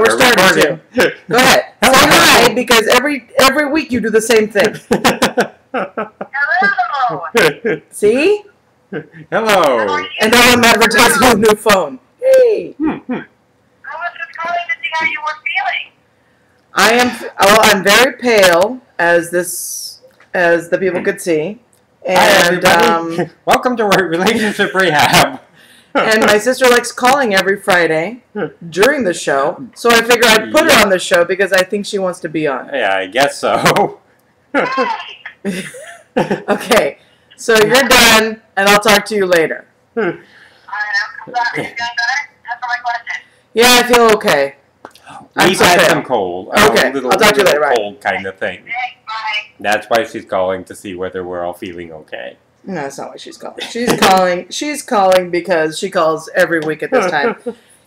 we're starting to. Go ahead. Say hi, because every week you do the same thing. Hello. See? Hello. And now I'm advertising a new phone. Hey. I was just calling to see how you were feeling. I'm very pale, as the people could see. And Hi, everybody. Welcome to Relationship Rehab. and my sister likes calling every Friday during the show, so I figure I'd put her on the show because I think she wants to be on. Yeah, I guess so. Okay, so you're done, and I'll talk to you later. All right, I'm glad you're feeling better. That's my question. Yeah, I feel okay. We've had some cold. Okay, a little, I'll talk to you later, right. cold kind of thing. Thanks, bye. That's why she's calling to see whether we're all feeling okay. No, that's not why she's calling. She's calling because she calls every week at this time.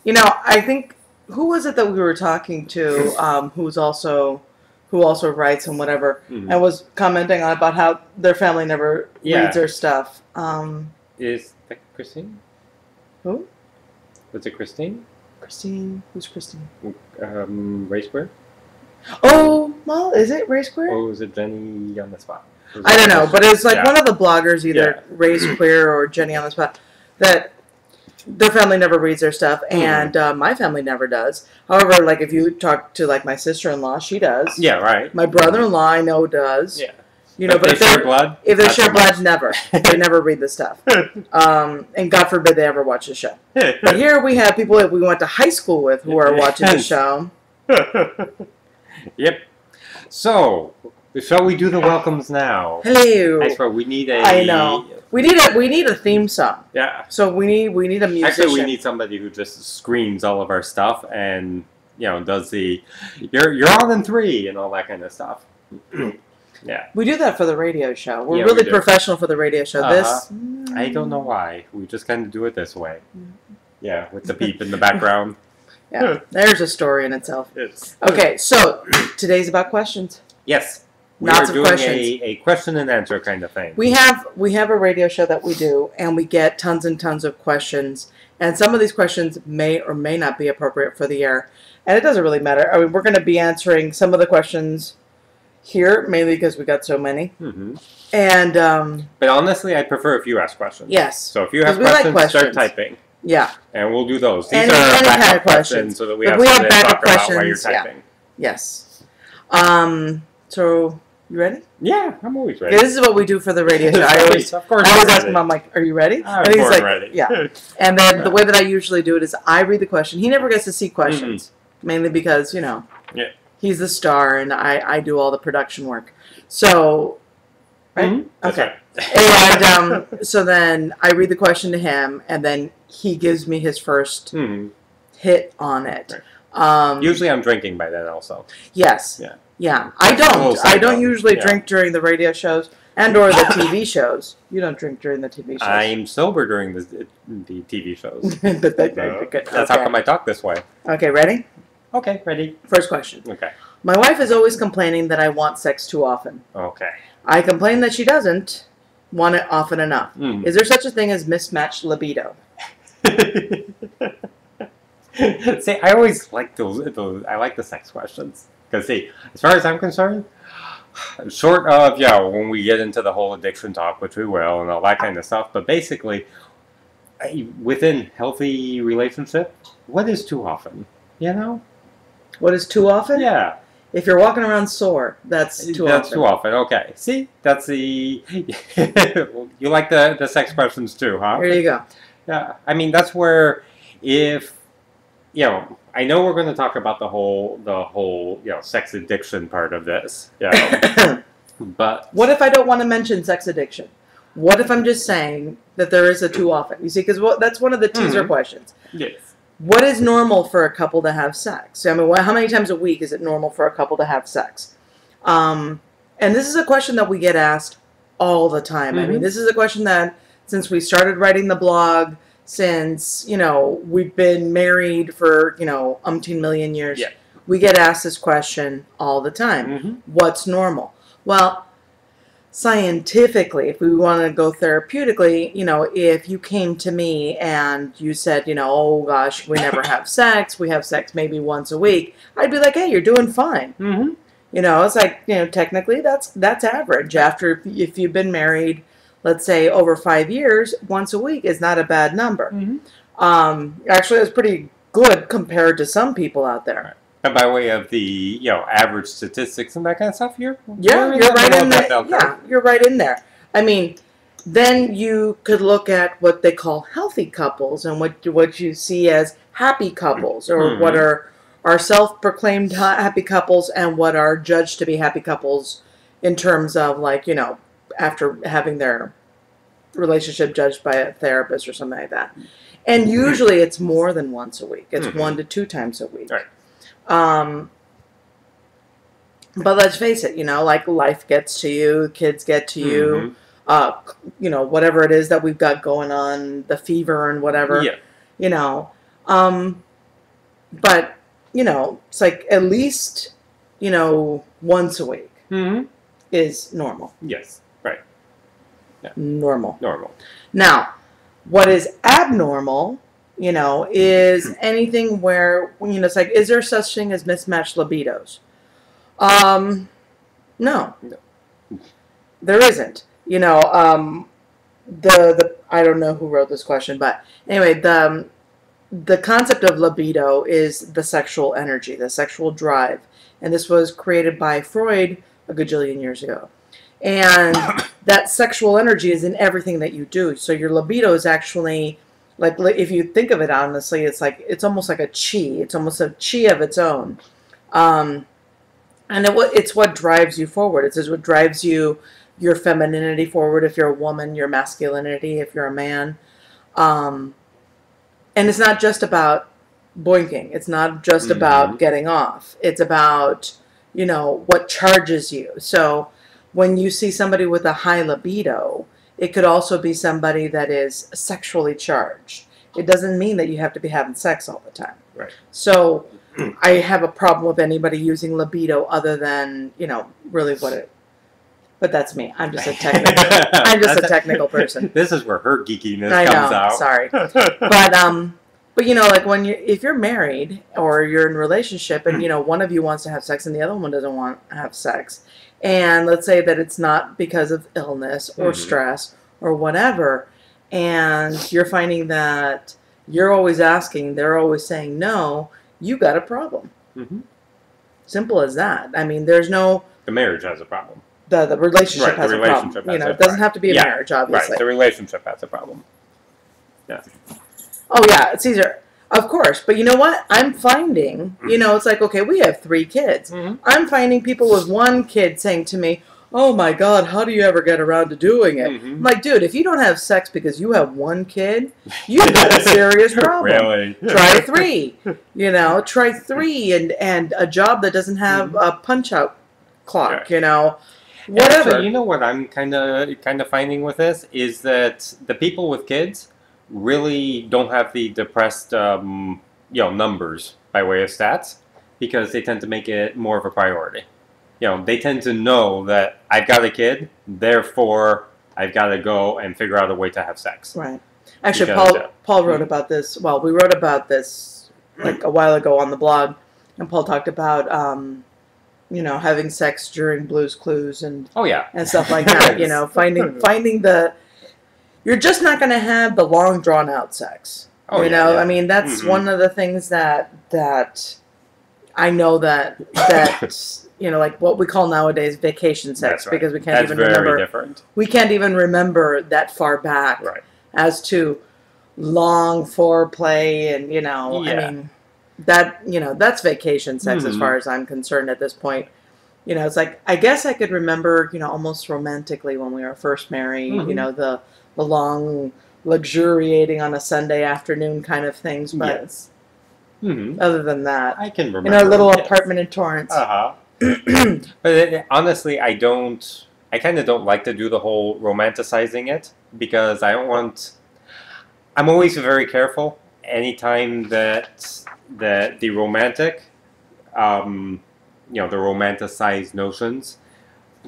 You know, I think, who was it that we were talking to, who also writes and whatever, and was commenting on about how their family never reads their stuff. Is that Christine? Who? Was it Christine? Christine? Who's Christine? Ray Square? Oh, well, is it Ray Square? Or was it Jenny on the Spot? I don't know, but it's like one of the bloggers, either Ray's Queer or Jenny on the Spot, that their family never reads their stuff, and my family never does. However, like if you talk to like my sister-in-law, she does. Yeah, right. My brother-in-law, I know, does. Yeah. You know, but if they share blood? If they share blood, never. They never read the stuff. And God forbid they ever watch the show. But here we have people that we went to high school with who are watching the show. Yep. So, shall we do the welcomes now? Hello. I swear, we need a... I know. We need a theme song. Yeah. So we need a musician. Actually, we need somebody who just screams all of our stuff and, you know, does the you're on in 3 and all that kind of stuff. Yeah. We do that for the radio show. We're Yeah, really we do. professional for the radio show. This I don't know why. We just kind of do it this way. Yeah, with the beep in the background. Yeah, there's a story in itself. It's, Okay, so today's about questions. yes. We Lots are of doing questions. a question and answer kind of thing. We have a radio show that we do, and we get tons and tons of questions. And some of these questions may or may not be appropriate for the air. And it doesn't really matter. I mean, we're going to be answering some of the questions here, mainly because we got so many. Mm-hmm. And but honestly, I prefer if you ask questions. yes. So if you have 'Cause we like questions, start questions. typing. Yeah. And we'll do those. These Any are kind backup of questions questions. so that we But have we have something to backup talk about while you're questions, yeah. typing. Yes. So you ready? Yeah, I'm always ready. Okay, this is what we do for the radio show. Of course I I'm always ask ready. him, I'm like, are you ready? I'm And he's born like, ready. yeah. And then the way that I usually do it is I read the question. He never gets to see questions, mainly because, you know, he's the star and I do all the production work. So, right? Mhm. That's Okay. right. And so then I read the question to him, and then he gives me his first hit on it. Right. Usually I'm drinking by then also. Yes. Yeah. Yeah. I don't usually Yeah. drink during the radio shows and or the TV shows. You don't drink during the TV shows. I'm sober during the TV shows. Okay. That's how come I talk this way. Okay, ready? Okay, ready? First question. Okay. My wife is always complaining that I want sex too often. Okay. I complain that she doesn't want it often enough. Mm. Is there such a thing as mismatched libido? See, I always like those. I like the sex questions because, see, as far as I'm concerned, short of when we get into the whole addiction talk, which we will, and all that kind of stuff, but basically, within healthy relationship, what is too often? You know? What is too often? Yeah. If you're walking around sore, that's too often. That's too often. Okay. See, that's the. You like the sex questions too, huh? There you go. Yeah. I mean, that's where if. I know we're going to talk about the whole, sex addiction part of this. Yeah. But what if I don't want to mention sex addiction? What if I'm just saying that there is a too often? You see, because that's one of the teaser questions. Yes. What is normal for a couple to have sex? I mean, how many times a week is it normal for a couple to have sex? And this is a question that we get asked all the time. I mean, this is a question that since we started writing the blog, since, we've been married for, umpteen million years, we get asked this question all the time. What's normal? Well, scientifically, if we want to go therapeutically, if you came to me and you said, oh gosh, we never have sex, we have sex maybe once a week, I'd be like, hey, you're doing fine. Mm-hmm. It's like, technically that's average. After, if you've been married, let's say over 5 years, once a week is not a bad number. Mm-hmm. Actually, it's pretty good compared to some people out there. Right. And by way of the average statistics and that kind of stuff, you're right in there. Yeah, you're right in there. I mean, then you could look at what they call healthy couples and what you see as happy couples, or what are self-proclaimed happy couples and what are judged to be happy couples in terms of, like, after having their relationship judged by a therapist or something like that. And usually it's more than once a week. It's 1 to 2 times a week. Right. But let's face it, like, life gets to you, kids get to you, whatever it is that we've got going on, the fever and whatever, but, it's like at least, once a week is normal. Yes, right. Yeah. Normal. Now, what is abnormal, is anything where, it's like, is there such thing as mismatched libidos? No. There isn't. I don't know who wrote this question, but anyway, the concept of libido is the sexual energy, the sexual drive. And this was created by Freud a gajillion years ago. And that sexual energy is in everything that you do. So your libido is actually, like, if you think of it honestly, it's almost like a chi. It's almost a chi of its own. And it's what drives you forward. It's what drives your femininity forward if you're a woman, your masculinity if you're a man. And it's not just about boinking. It's not just about getting off. It's about, what charges you. So when you see somebody with a high libido, it could also be somebody that is sexually charged. It doesn't mean that you have to be having sex all the time. Right. So I have a problem with anybody using libido other than, really but that's me. I'm just a technical person. This is where her geekiness comes out. Sorry. But like if you're married or you're in a relationship and, one of you wants to have sex and the other one doesn't want to have sex, and let's say that it's not because of illness or stress or whatever, and you're finding that you're always asking, they're always saying no, you got a problem. Simple as that. I mean, there's no... The marriage has a problem. The relationship has a problem. It doesn't have to be a marriage, obviously. Right, the relationship has a problem. Yeah. Oh, yeah, it's easier. Of course. But you know what? I'm finding, it's like, okay, we have 3 kids. I'm finding people with 1 kid saying to me, oh my God, how do you ever get around to doing it? I'm like, dude, if you don't have sex because you have 1 kid, you've got a serious problem. Really? Try 3. Try 3 and a job that doesn't have a punch-out clock, whatever. Actually, what I'm kind of finding with this is that the people with kids really don't have the depressed, numbers by way of stats, because they tend to make it more of a priority. They tend to know that I've got a kid, therefore I've got to go and figure out a way to have sex. Right. Actually, Paul wrote about this. Well, we wrote about this like a while ago on the blog, and Paul talked about having sex during Blue's Clues and and stuff like that. Finding the... You're just not going to have the long drawn out sex. I mean, that's one of the things that I know that like what we call nowadays vacation sex, because we can't even remember. Different. We can't even remember that far back as to long foreplay and I mean that's vacation sex as far as I'm concerned at this point. It's like, I guess I could remember almost romantically when we were first married. The long luxuriating on a Sunday afternoon kind of things, but other than that, I can remember in our little apartment in Torrance. But honestly, I kind of don't like to do the whole romanticizing it, because I'm always very careful anytime that the romantic, the romanticized notions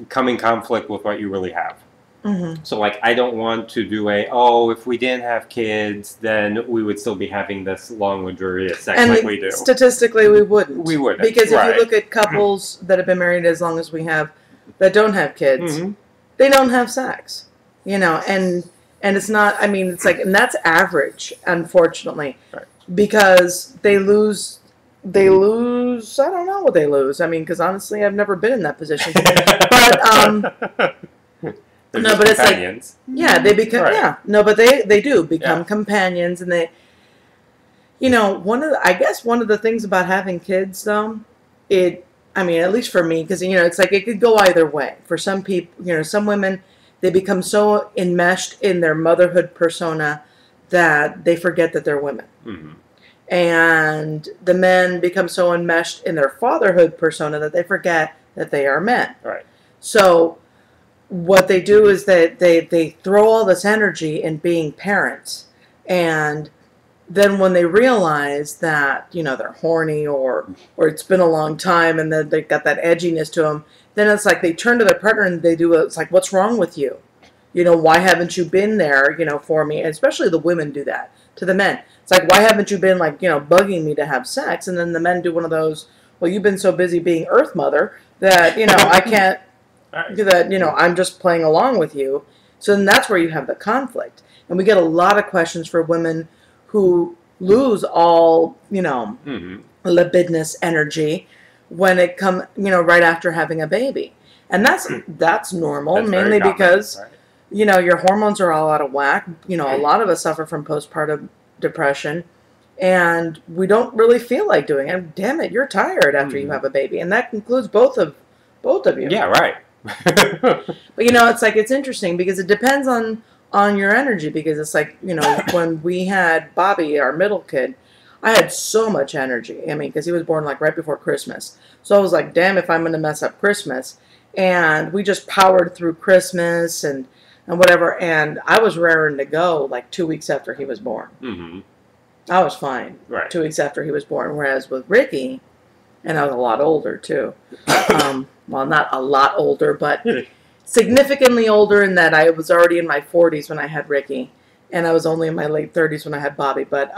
come in conflict with what you really have. Mm-hmm. So, like, I don't want to do if we didn't have kids, then we would still be having this long, luxurious sex And like we do. statistically, we wouldn't. We wouldn't. Because if right. you look at couples that have been married as long as we have that don't have kids, Mm-hmm. they don't have sex. You know, and it's not, I mean, it's like, and that's average, unfortunately. Right. Because they lose, I don't know what they lose. I mean, because honestly, I've never been in that position. But, no, but it's like, yeah, they become, right. yeah, no, but they do become Yeah. companions, and they, you know, I guess one of the things about having kids, though, I mean, at least for me, because, you know, it's like it could go either way. For some people, you know, some women, they become so enmeshed in their motherhood persona that they forget that they're women. Mm-hmm. And the men become so enmeshed in their fatherhood persona that they forget that they are men. Right. So what they do is that they throw all this energy in being parents, and then when they realize that, you know, they're horny or it's been a long time and then they got that edginess to them, then it's like they turn to their partner and it's like, what's wrong with you? You know, why haven't you been there, you know, for me? And especially the women do that to the men. It's like, why haven't you been, like, you know, bugging me to have sex? And then the men do one of those, well, you've been so busy being Earth Mother that, you know, I can't do that, you know, I'm just playing along with you. So then that's where you have the conflict. And we get a lot of questions for women who lose all, you know, mm-hmm. libidinous energy when it comes, you know, right after having a baby. And that's normal, That's mainly common, because, right. you know, your hormones are all out of whack. You know, a lot of us suffer from postpartum depression, and we don't really feel like doing it. Damn it, you're tired after Mm-hmm. you have a baby, and that includes both of you. Yeah, right. But, you know, it's like, it's interesting because it depends on your energy, because it's like, you know, when we had Bobby, our middle kid, I had so much energy. I mean, because he was born like right before Christmas. So I was like, damn, if I'm going to mess up Christmas. And we just powered through Christmas and whatever. And I was raring to go like 2 weeks after he was born. Mm-hmm. I was fine. Right. 2 weeks after he was born. Whereas with Ricky, and I was a lot older too. Well, not a lot older, but significantly older in that I was already in my 40s when I had Ricky. And I was only in my late 30s when I had Bobby. But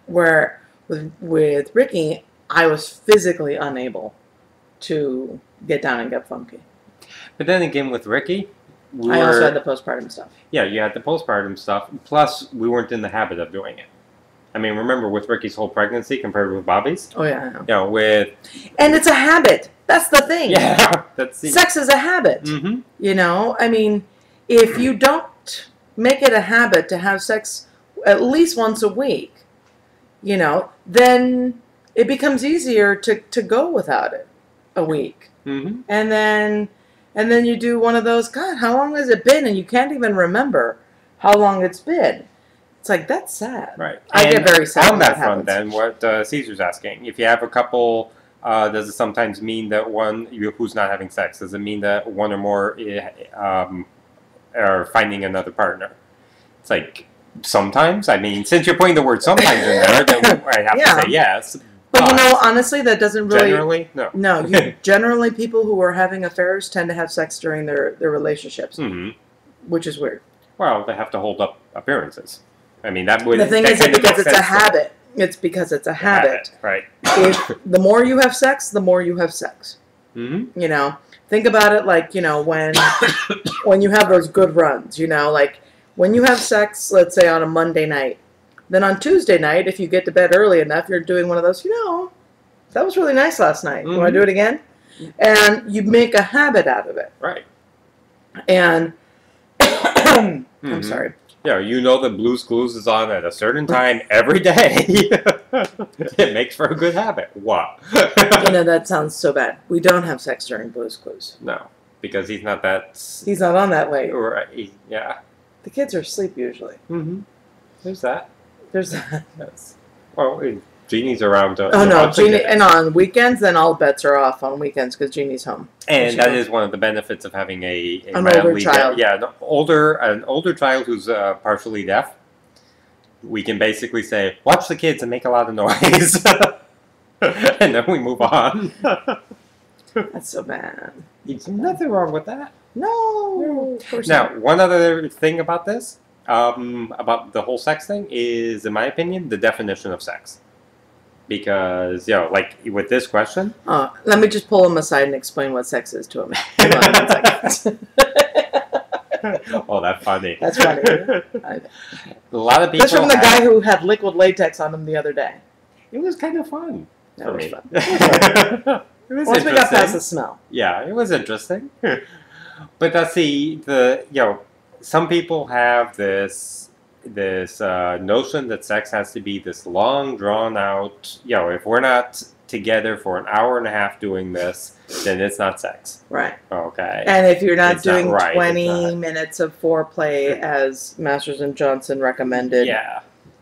where with Ricky, I was physically unable to get down and get funky. But then again, with Ricky, I also had the postpartum stuff. Yeah, you had the postpartum stuff. Plus, we weren't in the habit of doing it. I mean, remember with Ricky's whole pregnancy compared with Bobby's? Oh, yeah, I know. You know, with... And it's a habit. That's the thing. Yeah. Sex is a habit. Mm-hmm. You know? I mean, if you don't make it a habit to have sex at least once a week, you know, then it becomes easier to go without it a week. Mm-hmm. And then you do one of those, God, how long has it been? And you can't even remember how long it's been. It's like, that's sad. Right. I get very sad on when that that front, happens. then, what Caesar's asking, if you have a couple, does it sometimes mean that one who's not having sex, does it mean that one or more are finding another partner? It's like, sometimes. I mean, since you're putting the word sometimes in there, then I have to say yes. But you know, honestly, that doesn't really... Generally, no. No, generally people who are having affairs tend to have sex during their relationships, Mm-hmm. which is weird. Well, they have to hold up appearanrances. I mean, that would... The thing is that because it's a habit. It's because it's a habit. Right. If the more you have sex, the more you have sex. Mm-hmm. You know, think about it like, you know, when you have those good runs, you know, like when you have sex, let's say on a Monday night, then on Tuesday night, if you get to bed early enough, you're doing one of those, you know, that was really nice last night. Mm-hmm. You want to do it again? And you make a habit out of it. Right. And Mm-hmm. I'm sorry. Yeah, you know that Blue's Clues is on at a certain time every day. It makes for a good habit. What? You know, that sounds so bad. We don't have sex during Blue's Clues. No, because he's not that... He's not on that way. Right, yeah. The kids are asleep usually. Mm-hmm. There's that. There's that. Yes. Well, Jeannie's around to... Oh, no, Jeannie... And on weekends, then all bets are off on weekends because Jeannie's home. And that is one of the benefits of having an older child. An older child who's partially deaf. We can basically say, watch the kids and make a lot of noise. And then we move on. That's so bad. There's nothing wrong with that. No. Of course Now, not. one other thing about this, about the whole sex thing, is, in my opinion, the definition of sex. Because, like with this question. Let me just pull him aside and explain what sex is to him. Hold on 1 second. Oh, that's funny. That's funny. A lot of people. That's from the guy who had liquid latex on him the other day. It was kind of fun. That was me. fun. It was Once we got past the smell. Yeah, it was interesting. But that's some people have this notion that sex has to be this long, drawn out. If we're not together for an hour and a half doing this, then it's not sex. Right. Okay. And if you're not It's doing not right, 20 minutes of foreplay as Masters and Johnson recommended,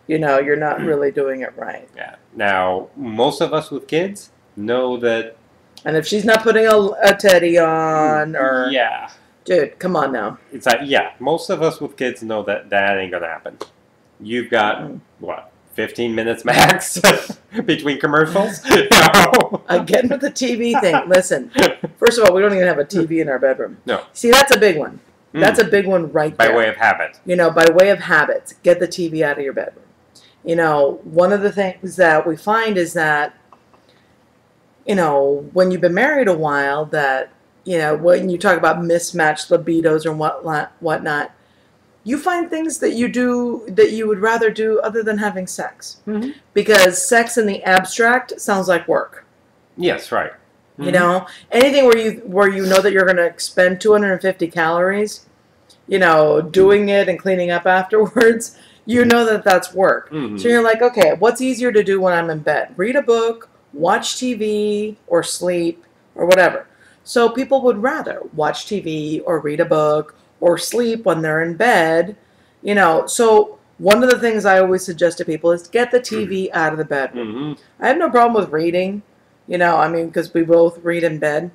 you're not really doing it right. Yeah. Now, most of us with kids know that. And if she's not putting a teddy on, or dude, come on now. It's like most of us with kids know that ain't gonna happen. You've got what, 15 minutes max between commercials? Again with the TV thing. Listen, first of all, we don't even have a TV in our bedroom. No. See, that's a big one. That's a big one right there. By way of habit. By way of habit, get the TV out of your bedroom. One of the things that we find is that, when you've been married a while, that, when you talk about mismatched libidos or whatnot, you find things that you do that you would rather do other than having sex. Mm-hmm. Because sex in the abstract sounds like work. Yes, right. Mm-hmm. Anything where you know that you're going to expend 250 calories, doing it and cleaning up afterwards, that's work. Mm-hmm. So you're like, okay, what's easier to do when I'm in bed? Read a book, watch TV, or sleep, or whatever. So people would rather watch TV or read a book or sleep when they're in bed, So one of the things I always suggest to people is get the TV out of the bedroom. Mm-hmm. I have no problem with reading, because we both read in bed.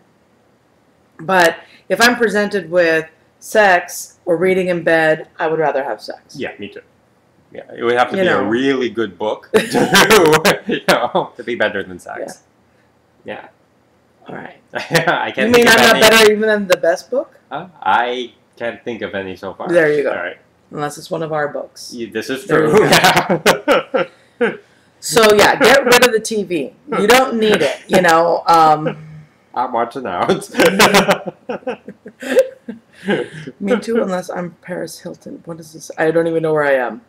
But if I'm presented with sex or reading in bed, I would rather have sex. Yeah, me too. Yeah, it would have to be a really good book to be better than sex. Yeah. All right. I can't. You mean I'm not better even than the best book? I can't think of any so far. There you go. All right. Unless it's one of our books. This is true. Yeah. So get rid of the TV. You don't need it. I'm watching out. Me too, unless I'm Paris Hilton. What is this? I don't even know where I am.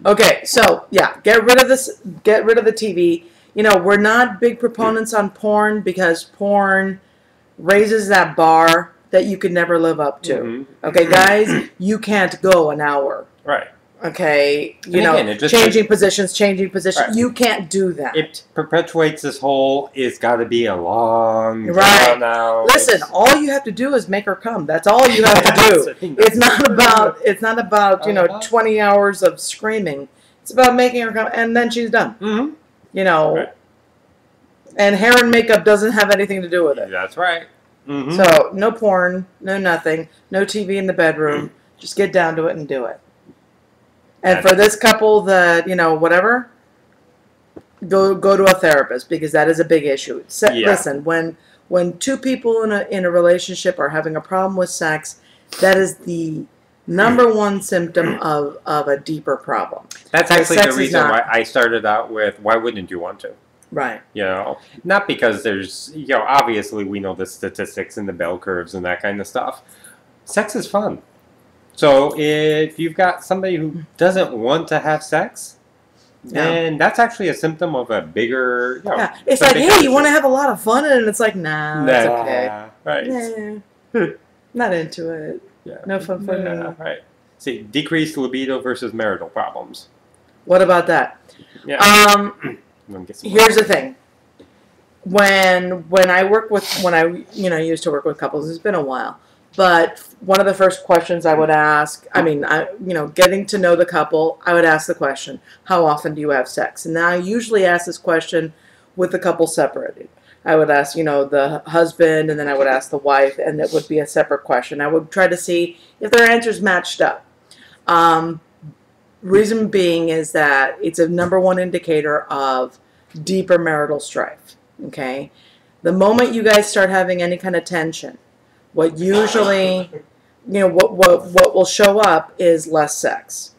Okay, so get rid of this. Get rid of the TV. We're not big proponents on porn because porn raises that bar that you could never live up to. Mm-hmm. Okay, guys, you can't go an hour. Right. Okay, changing positions. Right. You can't do that. It perpetuates this whole, it's got to be a long right. Now. Listen, all you have to do is make her come. That's all you have to do. It's not about 20 hours of screaming. It's about making her come, and then she's done. Mm-hmm. Right. And hair and makeup doesn't have anything to do with it. That's right. Mm-hmm. So no porn, no nothing, no TV in the bedroom. Just get down to it and do it. And for this couple that, whatever, go to a therapist because that is a big issue. Listen, when two people in a relationship are having a problem with sex, that is the number one symptom of a deeper problem. That's actually the reason why I started out with, why wouldn't you want to? Right. Not because there's, obviously we know the statistics and the bell curves and that kind of stuff. Sex is fun. So if you've got somebody who doesn't want to have sex, then that's actually a symptom of a bigger, It's like, hey, you want to have a lot of fun? And it's like, nah, it's okay. Right. Nah, not into it. Yeah. No fun for me. Right. See, decreased libido versus marital problems. What about that? Yeah. Here's the thing. When I used to work with couples, it's been a while, but one of the first questions I would ask, getting to know the couple, I would ask the question, how often do you have sex? And I usually ask this question with the couple separated. I would ask, the husband, and then I would ask the wife, and it would be a separate question. I would try to see if their answers matched up. Reason being is that it's a number one indicator of deeper marital strife. Okay, The moment you guys start having any kind of tension, what usually, what will show up is less sex.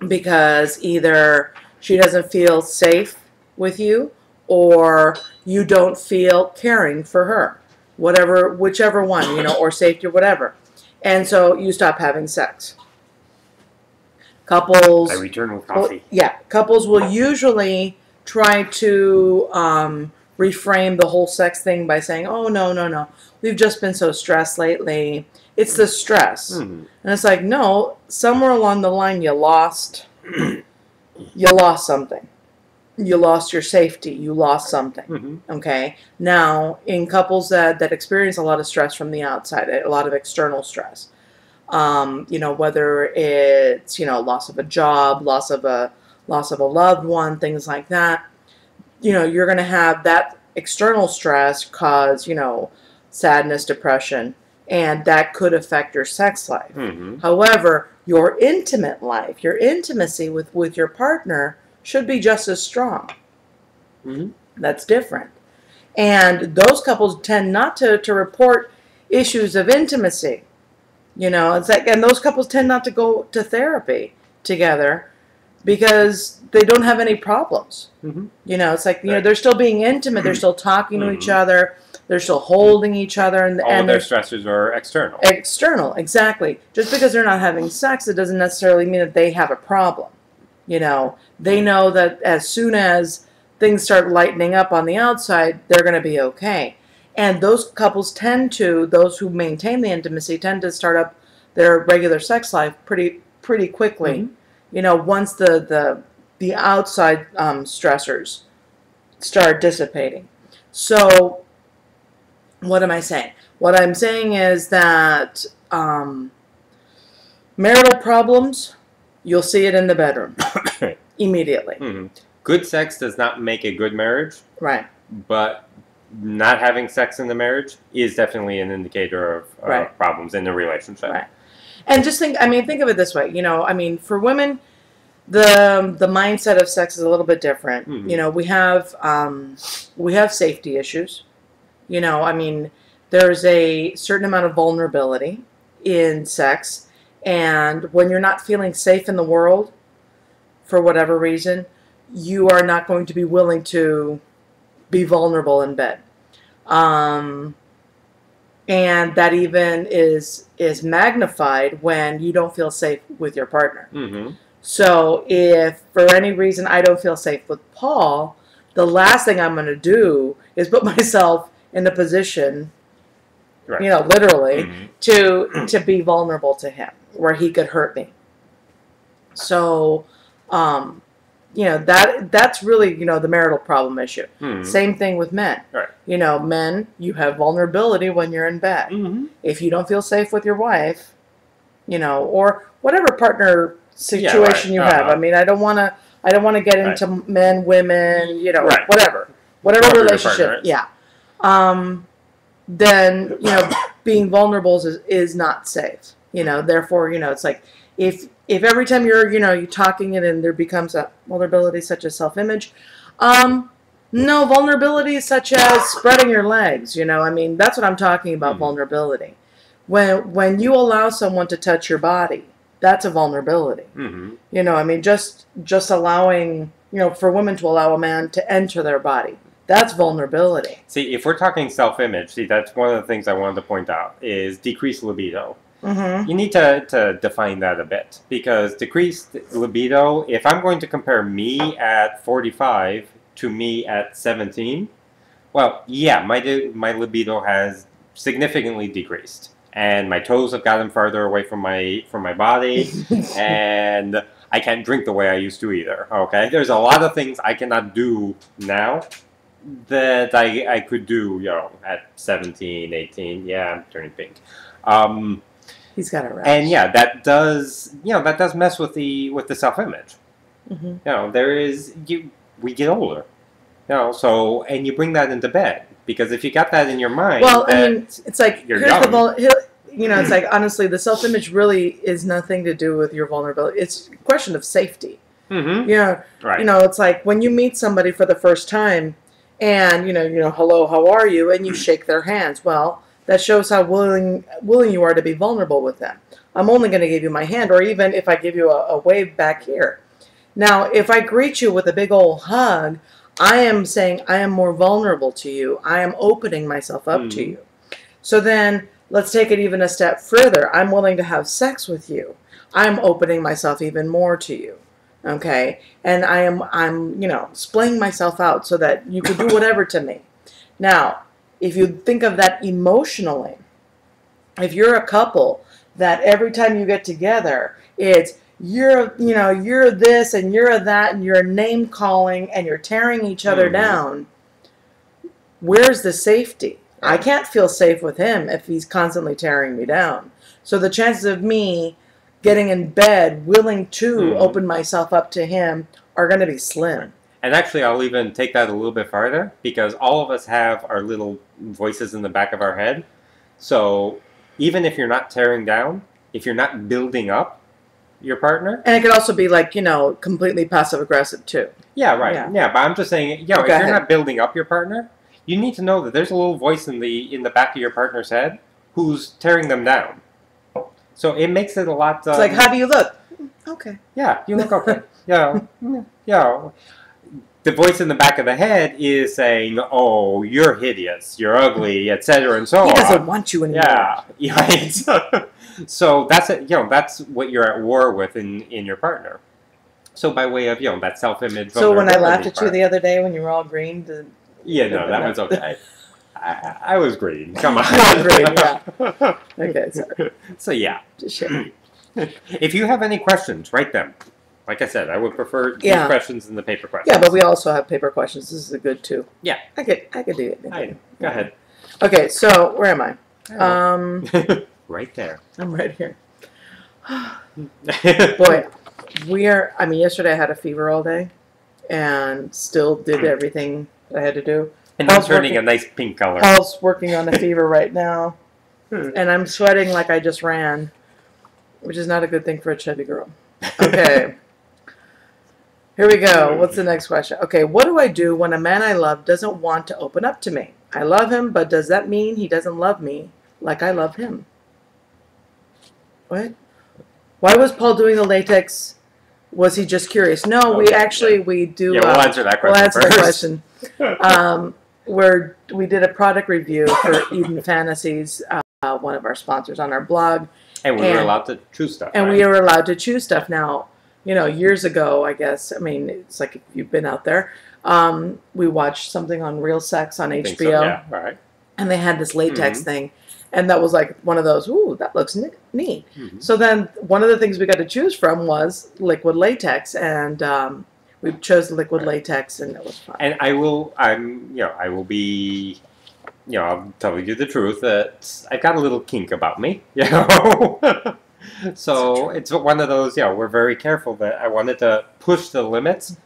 Because either she doesn't feel safe with you, or you don't feel caring for her. Whichever one, or safety or whatever. And so you stop having sex. Couples... I return with coffee. Couples will usually try to reframe the whole sex thing by saying, oh, no. We've just been so stressed lately. It's the stress. And it's like, no, somewhere along the line you lost something. You lost your safety. You lost something. Okay? Now, in couples that experience a lot of stress from the outside, a lot of external stress, whether it's, loss of a job, loss of a loved one, things like that, you're going to have that external stress cause, sadness, depression, and that could affect your sex life. However, your intimate life, your intimacy with your partner should be just as strong. That's different. And those couples tend not to report issues of intimacy. It's like, and those couples tend not to go to therapy together because they don't have any problems. It's like, they're still being intimate, they're still talking to each other, they're still holding each other. And their stressors are external. External, exactly. Just because they're not having sex, it doesn't necessarily mean that they have a problem. They know that as soon as things start lightening up on the outside, they're going to be okay. And those couples those who maintain the intimacy tend to start up their regular sex life pretty quickly. Once the outside stressors start dissipating. So, what am I saying? What I'm saying is that marital problems, you'll see it in the bedroom immediately. Good sex does not make a good marriage. Right. But not having sex in the marriage is definitely an indicator of problems in the relationship. Right. And just think of it this way. For women, the mindset of sex is a little bit different. We have safety issues. There's a certain amount of vulnerability in sex. And when you're not feeling safe in the world, for whatever reason, you are not going to be willing to be vulnerable in bed. And that even is magnified when you don't feel safe with your partner. So if for any reason I don't feel safe with Paul, the last thing I'm going to do is put myself in a position, literally, to be vulnerable to him, where he could hurt me. So, that's really, the marital problem issue. Same thing with men. Men, you have vulnerability when you're in bed. If you don't feel safe with your wife, or whatever partner situation you have. I don't want to get into men, women, whatever relationship. Then, being vulnerable is not safe. Therefore, it's like, if every time you're talking it and there becomes a vulnerability such as self-image, no, vulnerability such as spreading your legs, that's what I'm talking about, vulnerability. When you allow someone to touch your body, that's a vulnerability. Just allowing, for women to allow a man to enter their body, that's vulnerability. See, if we're talking self-image, that's one of the things I wanted to point out, is decreased libido. You need to define that a bit, because decreased libido, if I'm going to compare me at 45 to me at 17, well, yeah, my libido has significantly decreased, and my toes have gotten farther away from my body, and I can't drink the way I used to either. Okay, there's a lot of things I cannot do now that I could do, at 17, 18. Yeah, I'm turning pink. He's got it right. And that does mess with the self-image. We get older. So, and you bring that into bed, because if you got that in your mind, well, it's like, you're young. It's like, honestly, the self-image really is nothing to do with your vulnerability. It's a question of safety. It's like when you meet somebody for the first time, and hello, how are you, and you shake their hands. Well, that shows how willing you are to be vulnerable with them. I'm only going to give you my hand, or even if I give you a wave back here. Now, if I greet you with a big old hug, I am saying I am more vulnerable to you. I am opening myself up to you. So then let's take it even a step further. I'm willing to have sex with you. I'm opening myself even more to you. Okay? And I'm splaying myself out so that you can do whatever to me. Now, if you think of that emotionally, if you're a couple that every time you get together, it's you're this and you're that and you're name calling and you're tearing each other down, where's the safety? I can't feel safe with him if he's constantly tearing me down. So the chances of me getting in bed willing to open myself up to him are going to be slim. And actually, I'll even take that a little bit farther, because all of us have our little voices in the back of our head. So even if you're not tearing down, if you're not building up your partner. And it could also be like, completely passive aggressive too. Yeah, right. Yeah, but I'm just saying, if you're not building up your partner, you need to know that there's a little voice in the back of your partner's head who's tearing them down. So it makes it a lot... it's like, how do you look? Okay. Yeah, you look okay. The voice in the back of the head is saying, "Oh, you're hideous, you're ugly, etc." and so on. He doesn't want you anymore. Yeah, right. So that's it. That's what you're at war with in your partner. So by way of that self-image. So when I laughed at you the other day when you were all green, that was okay. I was green. Come on. Green, yeah. Okay, sorry. So yeah. Just sharing. If you have any questions, write them. Like I said, I would prefer these questions than the paper questions. Yeah, but we also have paper questions. This is a good too. Yeah. I could do it. Go ahead. Okay, so where am I? Right there. I'm right here. Boy, yesterday I had a fever all day and still did everything that I had to do. And I'm turning a nice pink color. Paul's working on a fever right now. And I'm sweating like I just ran, which is not a good thing for a chubby girl. Okay. Here we go. What's the next question? Okay, what do I do when a man I love doesn't want to open up to me? I love him, but does that mean he doesn't love me like I love him? What? Why was Paul doing the latex? Was he just curious? No, we do. Yeah, we'll answer that question We did a product review for Eden Fantasies, one of our sponsors on our blog. And we were allowed to choose stuff. And we were allowed to choose stuff. Now, years ago, I guess, it's like if you've been out there, we watched something on Real Sex on HBO. So, yeah, right. And they had this latex thing. And that was like one of those, ooh, that looks neat. So then one of the things we got to choose from was liquid latex. And we chose liquid latex, and it was fun. And I'll tell you the truth that I've got a little kink about me, So it's one of those, we're very careful that I wanted to push the limits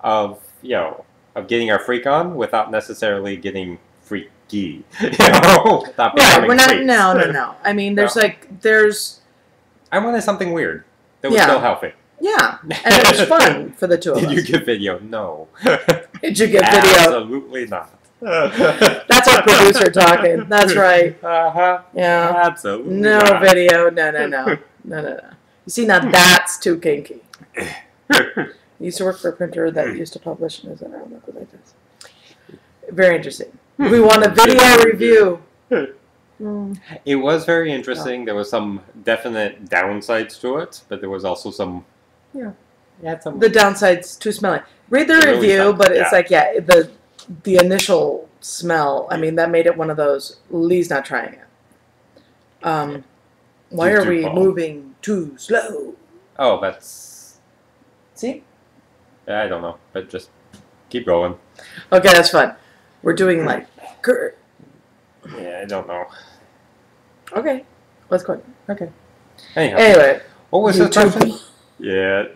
of getting our freak on without necessarily getting freaky, without Right, we're not, no. I mean, there's I wanted something weird that was still healthy. Yeah, and it was fun for the two of us. Did you get video? No. Did you get video? Absolutely not. That's our producer talking. That's right. Yeah. Absolutely. No not. Video. No. You see, now that's too kinky. I used to work for a printer that used to publish news and liquid latex. Very interesting. We want a video review. It was very interesting. There was some definite downsides to it, but there was also some. The downside's too smelly. Read the review, but it's the initial smell. I mean, that made it one of those. Lee's not trying it. Why are we moving too slow? Oh, that's. See? I don't know, but just keep going. Okay, that's fun. We're doing like. Yeah, I don't know. Okay, let's go. Okay. Anyway, what was the question? Yeah.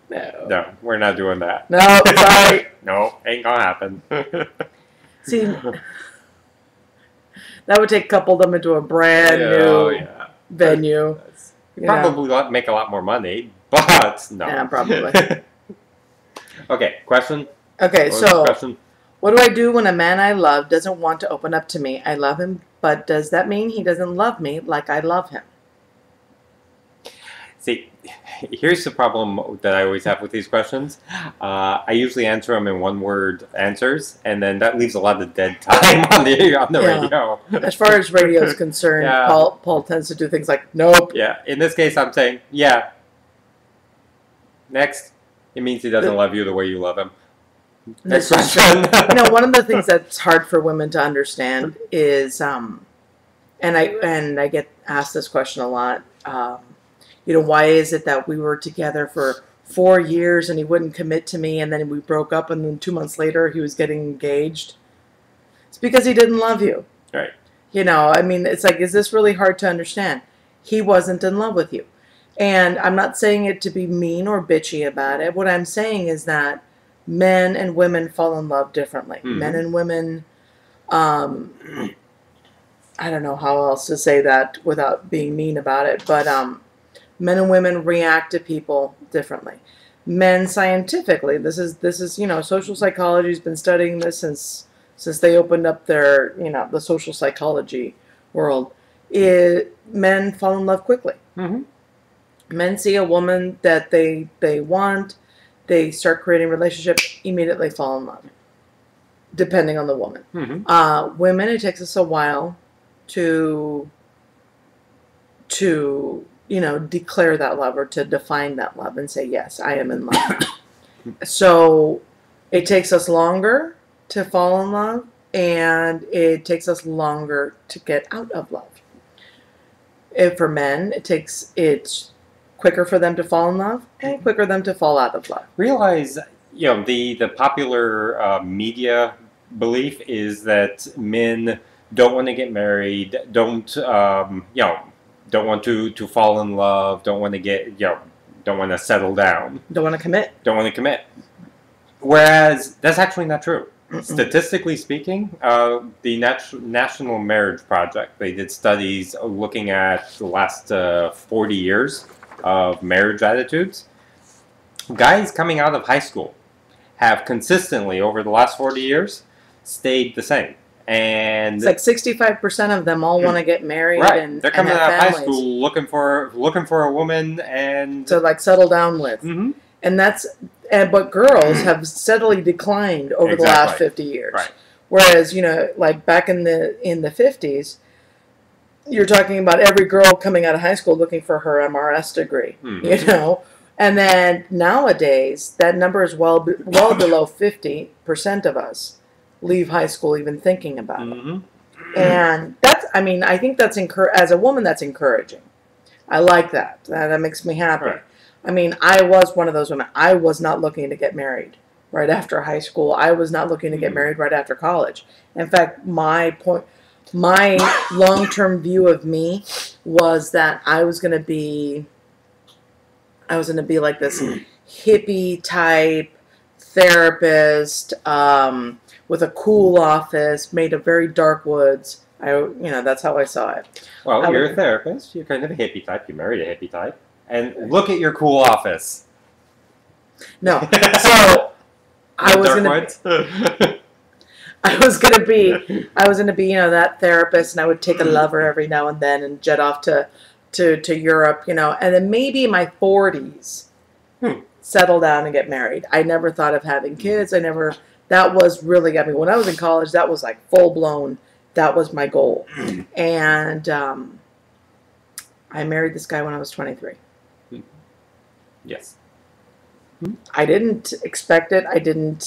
No, we're not doing that. No, sorry. No, ain't gonna happen. See, that would take a couple of them into a brand new venue. Probably make a lot more money, but no. Yeah, probably. Okay, question? Okay, so question? What do I do when a man I love doesn't want to open up to me? I love him, but does that mean he doesn't love me like I love him? See, here's the problem that I always have with these questions. I usually answer them in one-word answers, and then that leaves a lot of dead time on the Yeah. radio. As far as radio is concerned, Yeah. Paul tends to do things like, nope. Yeah, in this case, I'm saying, yeah. Next, it means he doesn't love you the way you love him. Next This is question. one of the things that's hard for women to understand is, and I get asked this question a lot. Why is it that we were together for 4 years and he wouldn't commit to me, and then we broke up, and then 2 months later he was getting engaged? It's because he didn't love you. Right. It's like, is this really hard to understand? He wasn't in love with you. And I'm not saying it to be mean or bitchy about it. What I'm saying is that men and women fall in love differently. Mm-hmm. Men and women, I don't know how else to say that without being mean about it, but men and women react to people differently. Men scientifically, this is social psychology has been studying this since they opened up their the social psychology world. Men fall in love quickly. Mm-hmm. Men see a woman that they want, they start creating relationships, immediately fall in love, depending on the woman. Mm-hmm. Women, it takes us a while to declare that love or to define that love and say, yes, I am in love. So it takes us longer to fall in love, and it takes us longer to get out of love. For men, it's quicker for them to fall in love and quicker them to fall out of love. Realize, the popular media belief is that men don't want to get married, don't want to fall in love, don't want to settle down, Don't want to commit. Whereas that's actually not true. Statistically speaking, the National Marriage Project, they did studies looking at the last 40 years of marriage attitudes. Guys coming out of high school have consistently, over the last 40 years, stayed the same. And it's like 65% of them all want to get married, right. and they're coming and out have of high families school looking for a woman and to like settle down with. Mm-hmm. And but girls have steadily declined over the last 50 years. Right. Whereas, like back in the 50s, you're talking about every girl coming out of high school looking for her MRS degree, Mm-hmm. And then nowadays, that number is well below 50% of us leave high school even thinking about Mm-hmm. it. And I think that's as a woman, that's encouraging. I like that. That makes me happy. Right. I was one of those women. I was not looking to get married right after high school. I was not looking to get married right after college. In fact, my long-term view of me was that I was going to be like this hippie type therapist with a cool office made of very dark woods. That's how I saw it. Well, you're a therapist. You're kind of a hippie type. You married a hippie type. And look at your cool office. No. So I was gonna be that therapist, and I would take a lover every now and then and jet off to Europe, and then maybe in my 40s settle down and get married. I never thought of having kids. That was really, when I was in college, that was like full blown. That was my goal. And I married this guy when I was 23. Yes. I didn't expect it. I didn't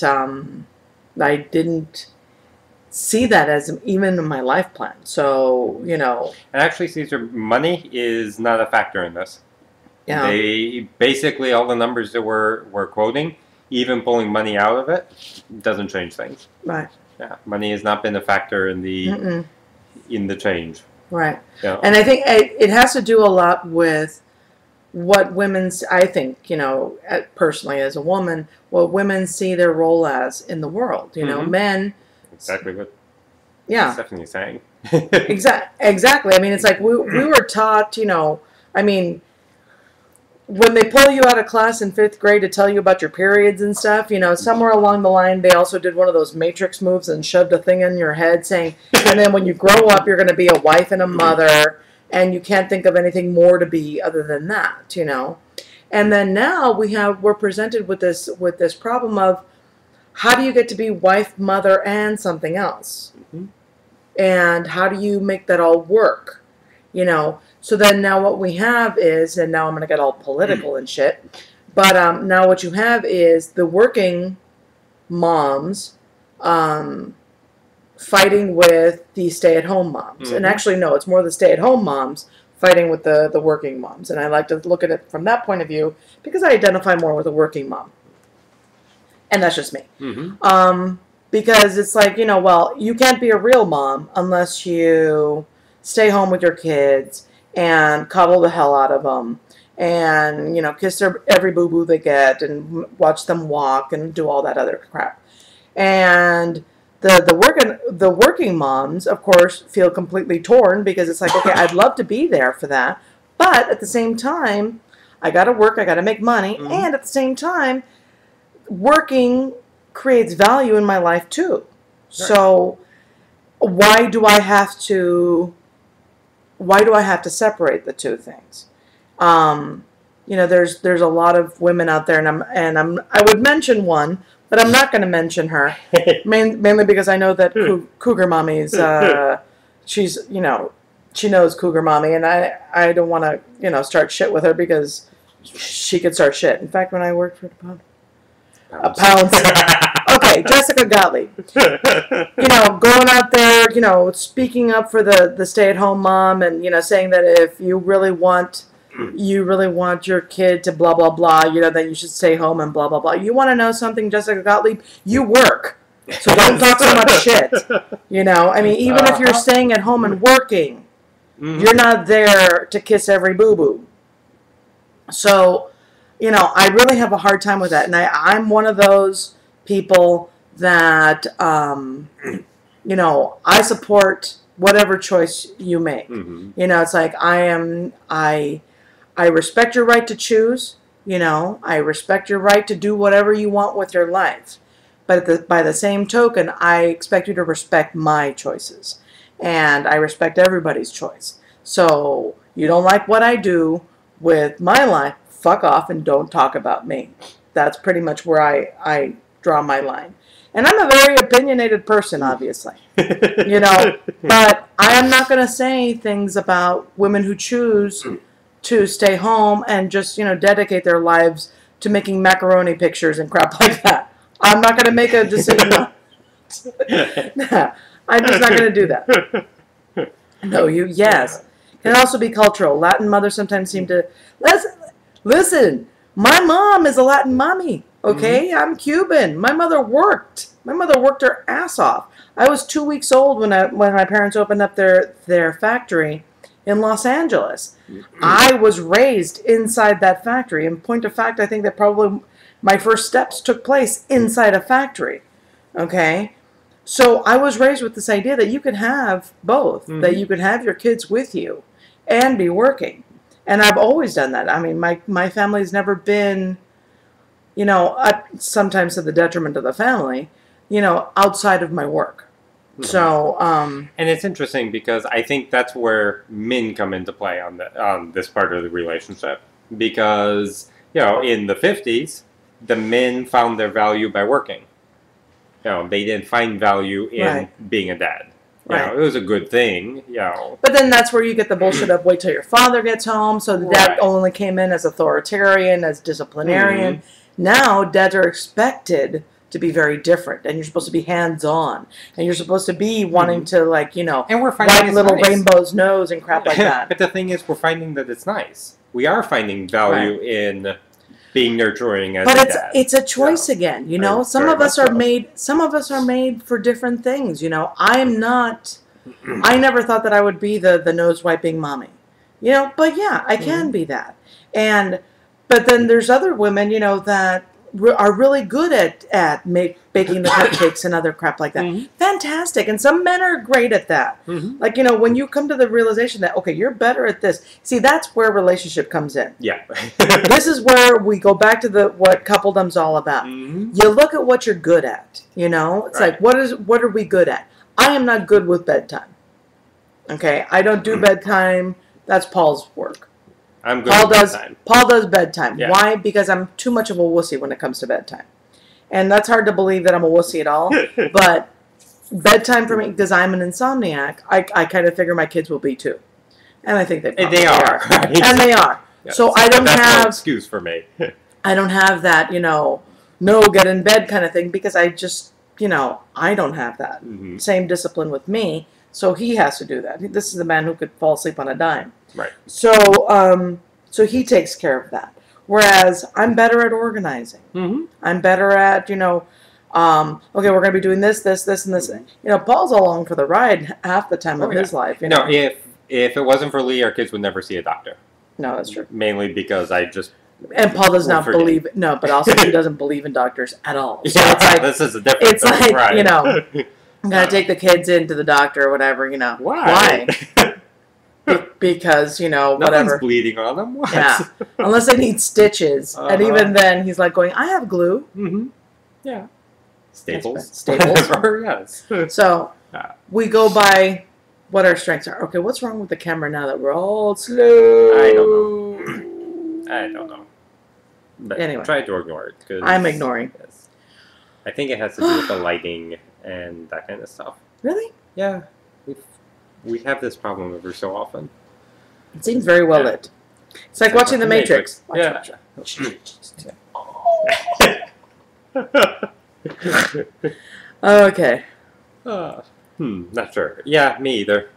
see that as even in my life plan. So, And actually, Caesar, money is not a factor in this. Yeah. They basically, all the numbers that we're quoting, even pulling money out of it, doesn't change things. Right. Yeah, money has not been a factor in the change. Right. Yeah. And I think it has to do a lot with what I think, personally as a woman, what women see their role as in the world. Men. Exactly what Stephanie's saying. Exactly. It's like we were taught, when they pull you out of class in 5th grade to tell you about your periods and stuff, somewhere along the line, they also did one of those matrix moves and shoved a thing in your head saying, and then when you grow up, you're going to be a wife and a mother, and you can't think of anything more to be other than that, And then now we're presented with this problem of, how do you get to be wife, mother, and something else? Mm-hmm. And how do you make that all work? So then now what we have is, and now I'm going to get all political and shit, but now what you have is the working moms fighting with the stay-at-home moms. Mm-hmm. And actually, no, it's more the stay-at-home moms fighting with the working moms. And I like to look at it from that point of view because I identify more with a working mom. And that's just me. Mm-hmm. Because it's like, well, you can't be a real mom unless you stay home with your kids and coddle the hell out of them and, kiss every boo-boo they get and watch them walk and do all that other crap. And the working moms, of course, feel completely torn because it's like, okay, I'd love to be there for that, but at the same time, I got to work, I got to make money, mm-hmm. and at the same time, working creates value in my life too. Right. So why do I have to separate the two things? There's a lot of women out there, and I would mention one, but I'm not going to mention her, mainly because I know that Cougar Mommy's, she's, she knows Cougar Mommy, and I don't want to, start shit with her because she could start shit. In fact, when I worked for Pounds. Okay, Jessica Gottlieb. Going out there, speaking up for the stay-at-home mom, and saying that if you really want your kid to blah blah blah, then you should stay home and blah blah blah. You want to know something, Jessica Gottlieb? You work, so don't talk so much shit. Even if you're staying at home and working, mm-hmm. you're not there to kiss every boo boo. So. I really have a hard time with that. And I'm one of those people that, I support whatever choice you make. Mm-hmm. It's like I respect your right to choose. I respect your right to do whatever you want with your life. But by the same token, I expect you to respect my choices. And I respect everybody's choice. So you don't like what I do with my life, fuck off and don't talk about me. That's pretty much where I draw my line. And I'm a very opinionated person, obviously. But I am not going to say things about women who choose to stay home and just, dedicate their lives to making macaroni pictures and crap like that. I'm not going to make a decision. I'm just not going to do that. No, yes. Can also be cultural. Latin mothers sometimes seem to... Listen, my mom is a Latin mommy, okay? Mm-hmm. I'm Cuban. My mother worked. My mother worked her ass off. I was 2 weeks old when my parents opened up their factory in Los Angeles. Mm-hmm. I was raised inside that factory. In point of fact, I think that probably my first steps took place inside a factory, okay? So I was raised with this idea that you could have both, mm-hmm. that you could have your kids with you and be working. And I've always done that. I mean, my family's never been, sometimes to the detriment of the family, outside of my work. Mm-hmm. So, and it's interesting because I think that's where men come into play on this part of the relationship. Because, in the 50s, the men found their value by working. They didn't find value in being a dad. Right. It was a good thing, But then that's where you get the bullshit of wait till your father gets home. So the dad only came in as authoritarian, as disciplinarian. Mm-hmm. Now dads are expected to be very different, and you're supposed to be hands-on, and you're supposed to be wanting to, and we're finding wipe little rainbow's nose and crap like that. But the thing is, we're finding that it's nice. We are finding value in being nurturing as a dad. But it's a choice again, Some of us are made for different things, I never thought that I would be the nose wiping mommy. But yeah, I can be that. But then there's other women, that are really good at baking the cupcakes and other crap like that. Mhm. Fantastic. And some men are great at that. Mhm. Like, when you come to the realization that, okay, you're better at this. See, that's where relationship comes in. Yeah. This is where we go back to what coupledom's all about. Mhm. You look at what you're good at, It's Right. like, what are we good at? I am not good with bedtime. Okay? I don't do bedtime. That's Paul's work. I'm good at time. Paul does bedtime. Yeah. Why? Because I'm too much of a wussy when it comes to bedtime. And that's hard to believe that I'm a wussy at all. But bedtime for me, because I'm an insomniac, I kind of figure my kids will be too. And I think they are. Right? And they are. Yes. So I don't That's no have excuse for me. I don't have that, no, get in bed kind of thing, because I just, I don't have that Mhm. same discipline with me. So he has to do that. This is the man who could fall asleep on a dime. Right. So, so he takes care of that. Whereas I'm better at organizing. Mhm. I'm better at, okay, we're going to be doing this, and this. Paul's along for the ride half the time of his life. No, if it wasn't for Lee, our kids would never see a doctor. No, that's true. Mainly because I just. And Paul does not forget. believe. No, but also he doesn't believe in doctors at all. So Yeah, it's like this is a different it's thing, like, right. I'm gonna take the kids into the doctor or whatever. Why? Because Nothing's whatever. bleeding on them. What? Yeah, unless they need stitches, and even then he's like going, "I have glue." Mm-hmm. Yeah. Staples. Staples. Yes. So we go by what our strengths are. Okay, what's wrong with the camera now that we're all slow? I don't know. But Anyway. try to ignore it. 'Cause I'm ignoring. Yes. I think it has to do with the lighting and that kind of stuff. Really? Yeah. We have this problem every so often. It seems very well lit. It's like watching The Matrix. Yeah. Okay. Not sure. Yeah, me either.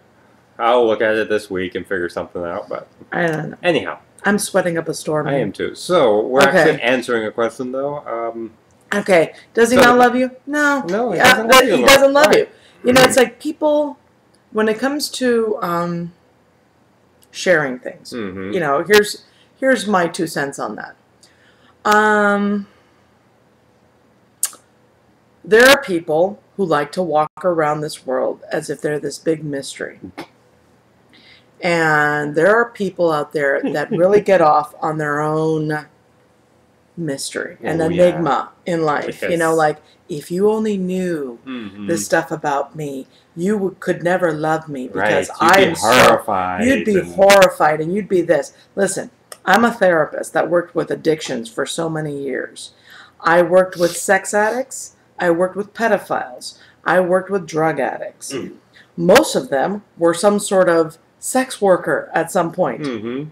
I'll look at it this week and figure something out, but I don't know. anyhow. I'm sweating up a storm. I am too. So, we're Okay. actually answering a question, though. Okay. Does he So- not love you? No. No, he doesn't love you, He doesn't love right. you. It's like people, when it comes to sharing things, Mm-hmm. here's my 2 cents on that. There are people who like to walk around this world as if they're this big mystery. And there are people out there that really get off on their own mystery and Oh, enigma in life. Yes. Like, if you only knew Mm-hmm. this stuff about me, you could never love me because Right. You'd I'm be horrified. You'd be horrified, and you'd be this. Listen, I'm a therapist that worked with addictions for so many years. I worked with sex addicts. I worked with pedophiles. I worked with drug addicts. Mm. Most of them were some sort of sex worker at some point. Mm-hmm.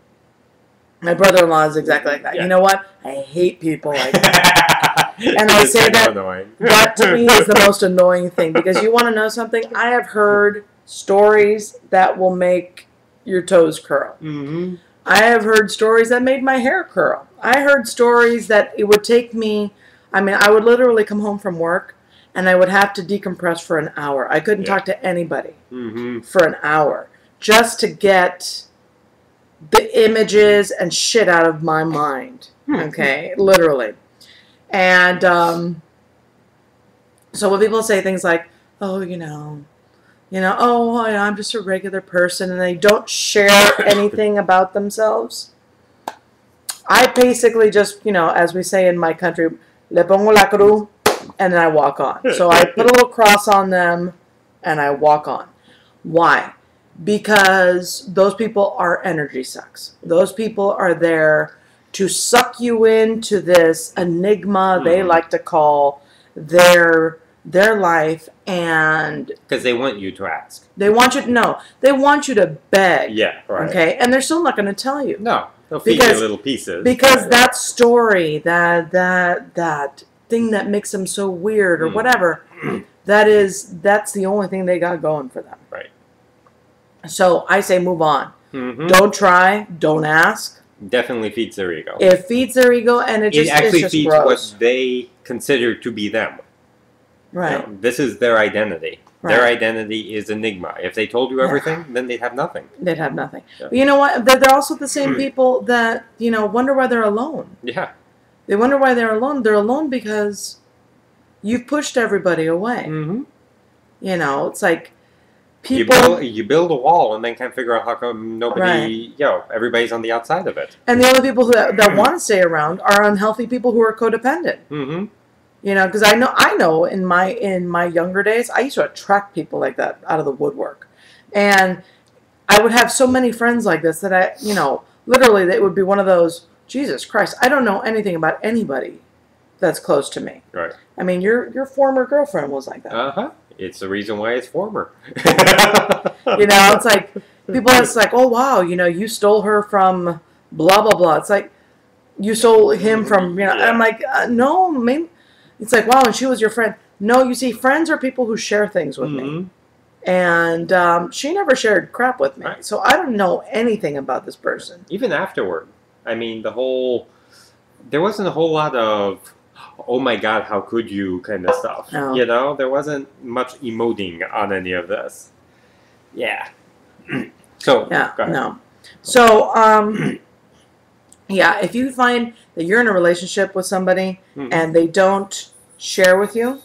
My brother-in-law is exactly like that. Yeah. You know what? I hate people like that. And I say that that to me is the most annoying thing, because you want to know something? I have heard stories that will make your toes curl. Mm-hmm. I have heard stories that made my hair curl. I heard stories that it would take me, I would literally come home from work and I would have to decompress for an hour. I couldn't talk to anybody for an hour just to get the images and shit out of my mind. Okay, literally. And so when people say things like, oh, I'm just a regular person, and they don't share anything about themselves, I basically just, as we say in my country, le pongo la cruz, and then I walk on. So I put a little cross on them, and I walk on. Why? Because those people are energy sucks. Those people are there to suck you into this enigma they like to call their life, and because they want you to ask. they want you to know. They want you to beg. Yeah, right. Okay, and they're still not going to tell you. No, they'll feed you little pieces. Because that story, that thing that makes them so weird or whatever, that's the only thing they got going for them. Right. So I say move on. Mm-hmm. Don't try. Don't ask. Definitely feeds their ego. It feeds their ego, and it's actually just feeds gross. what they consider to be them. Right. This is their identity. Right. Their identity is enigma. If they told you everything, then they'd have nothing. They'd have nothing. Yeah. But you know what? They're also the same people that, wonder why they're alone. Yeah. They wonder why they're alone. They're alone because you've pushed everybody away. Mm-hmm. You know, it's like people. You build a wall and then can't figure out how come nobody, everybody's on the outside of it. And the only people that want to stay around are unhealthy people who are codependent. Mm-hmm. You know, because I know in my younger days, I used to attract people like that out of the woodwork. And I would have so many friends like this that I, literally, it would be one of those, Jesus Christ, I don't know anything about anybody that's close to me. Right. I mean, your former girlfriend was like that. Uh-huh. It's the reason why it's former. It's like, people it's like, oh, wow, you stole her from blah, blah, blah. It's like, you stole him from, Yeah. I'm like, no, maybe. It's like, wow, and she was your friend. No, you see, friends are people who share things with me. And she never shared crap with me. Right. So I don't know anything about this person. Even afterward. I mean, there wasn't a whole lot of, oh my God, how could you kind of stuff. No. There wasn't much emoting on any of this. Yeah. So, Yeah, go ahead. no. So, if you find that you're in a relationship with somebody and they don't share with you,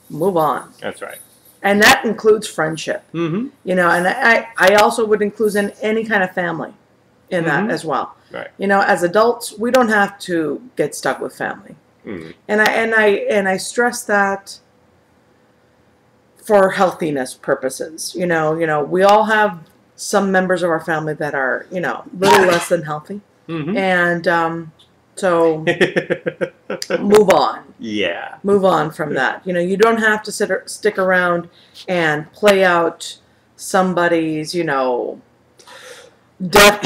move on. That's right. And that includes friendship. Mm-hmm. And I also would include in any kind of family in that as well. Right. As adults, we don't have to get stuck with family. Mm-hmm. And I stress that for healthiness purposes. We all have some members of our family that are, little less than healthy. Mm-hmm. And so move on. Yeah. Move on from that. You don't have to stick around and play out somebody's, death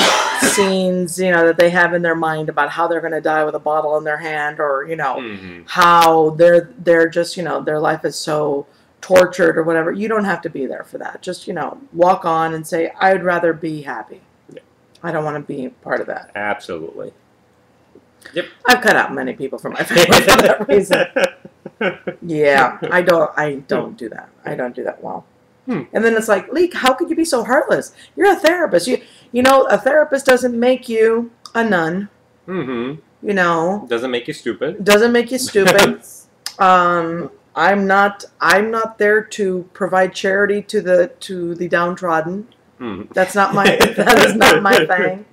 scenes, that they have in their mind about how they're going to die with a bottle in their hand, or, how they're just, their life is so tortured or whatever. You don't have to be there for that. Just, walk on and say, I would rather be happy. Yeah. I don't want to be part of that. Absolutely. Yep. I've cut out many people from my family for that reason. Yeah, I don't do that. I don't do that well. And then it's like, Leek, how could you be so heartless? You're a therapist. A therapist doesn't make you a nun. Mm-hmm. Doesn't make you stupid. Doesn't make you stupid. I'm not there to provide charity to the downtrodden. Mm-hmm. That is not my thing.